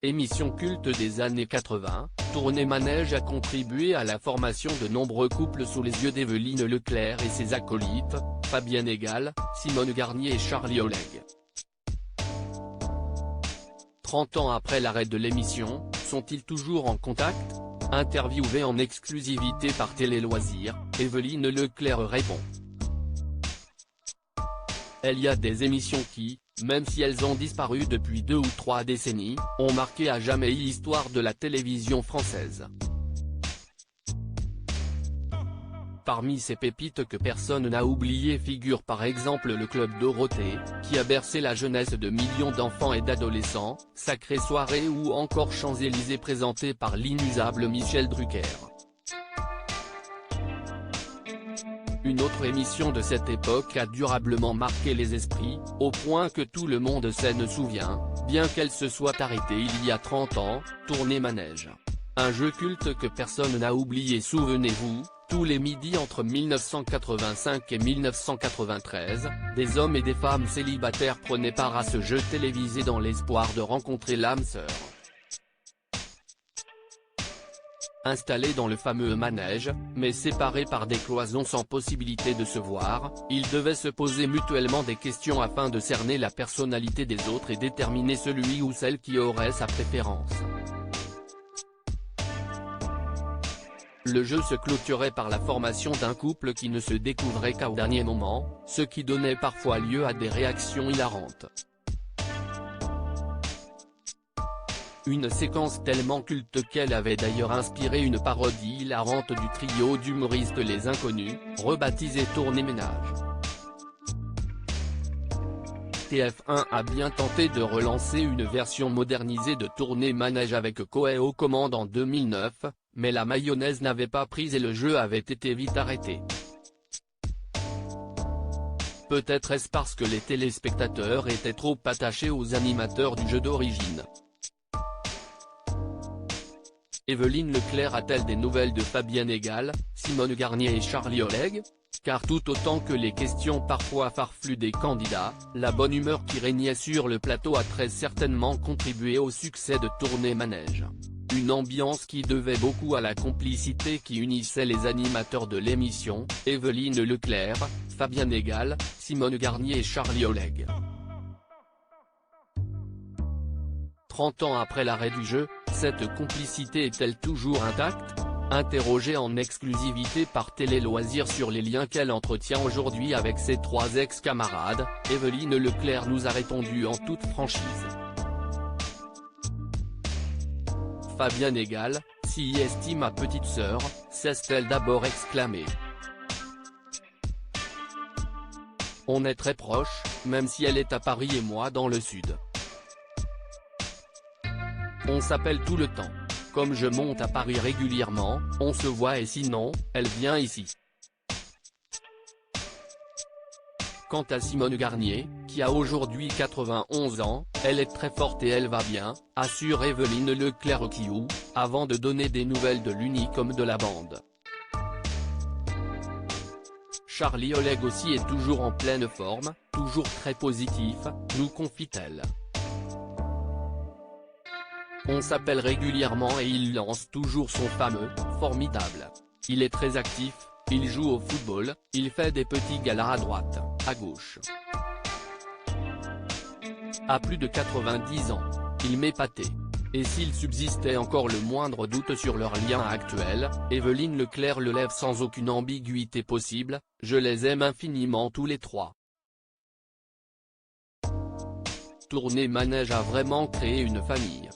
Émission culte des années 80, Tournée Manège a contribué à la formation de nombreux couples sous les yeux d'Evelyne Leclerc et ses acolytes, Fabienne Égale, Simone Garnier et Charlie Oleg. 30 ans après l'arrêt de l'émission, sont-ils toujours en contact? Interviewée en exclusivité par Télé Loisirs, Evelyne Leclerc répond. Il y a des émissions qui, même si elles ont disparu depuis 2 ou 3 décennies, ont marqué à jamais l'histoire de la télévision française. Parmi ces pépites que personne n'a oubliées figure par exemple le Club Dorothée, qui a bercé la jeunesse de millions d'enfants et d'adolescents, Sacrée Soirée ou encore Champs-Élysées présenté par l'inusable Michel Drucker. Une autre émission de cette époque a durablement marqué les esprits, au point que tout le monde s'en souvient, bien qu'elle se soit arrêtée il y a 30 ans, Tournée Manège. Un jeu culte que personne n'a oublié. Souvenez-vous, tous les midis entre 1985 et 1993, des hommes et des femmes célibataires prenaient part à ce jeu télévisé dans l'espoir de rencontrer l'âme sœur. Installés dans le fameux manège, mais séparés par des cloisons sans possibilité de se voir, ils devaient se poser mutuellement des questions afin de cerner la personnalité des autres et déterminer celui ou celle qui aurait sa préférence. Le jeu se clôturait par la formation d'un couple qui ne se découvrait qu'au dernier moment, ce qui donnait parfois lieu à des réactions hilarantes. Une séquence tellement culte qu'elle avait d'ailleurs inspiré une parodie hilarante du trio d'humoristes Les Inconnus, rebaptisé Tournée Ménage. TF1 a bien tenté de relancer une version modernisée de Tournée Manège avec Coé aux commandes en 2009, mais la mayonnaise n'avait pas pris et le jeu avait été vite arrêté. Peut-être est-ce parce que les téléspectateurs étaient trop attachés aux animateurs du jeu d'origine. Evelyne Leclerc a-t-elle des nouvelles de Fabienne Égale, Simone Garnier et Charlie Oleg? Car tout autant que les questions parfois farfelues des candidats, la bonne humeur qui régnait sur le plateau a très certainement contribué au succès de Tournée Manège. Une ambiance qui devait beaucoup à la complicité qui unissait les animateurs de l'émission, Evelyne Leclerc, Fabienne Égale, Simone Garnier et Charlie Oleg. 30 ans après l'arrêt du jeu, cette complicité est-elle toujours intacte? Interrogée en exclusivité par Télé Loisirs sur les liens qu'elle entretient aujourd'hui avec ses 3 ex-camarades, Evelyne Leclerc nous a répondu en toute franchise. Fabienne Égale, si estime ma petite sœur, s'est-elle d'abord exclamée. On est très proches, même si elle est à Paris et moi dans le sud. On s'appelle tout le temps. Comme je monte à Paris régulièrement, on se voit et sinon, elle vient ici. Quant à Simone Garnier, qui a aujourd'hui 91 ans, elle est très forte et elle va bien, assure Evelyne Leclerc avant de donner des nouvelles de l'unique homme de la bande. Charlie Oleg aussi est toujours en pleine forme, toujours très positif, nous confie-t-elle. On s'appelle régulièrement et il lance toujours son fameux « formidable ». Il est très actif, il joue au football, il fait des petits galas à droite, à gauche. À plus de 90 ans, il m'épatait. Et s'il subsistait encore le moindre doute sur leur lien actuel, Evelyne Leclerc le lève sans aucune ambiguïté possible, je les aime infiniment tous les 3. Tournée Manège a vraiment créé une famille.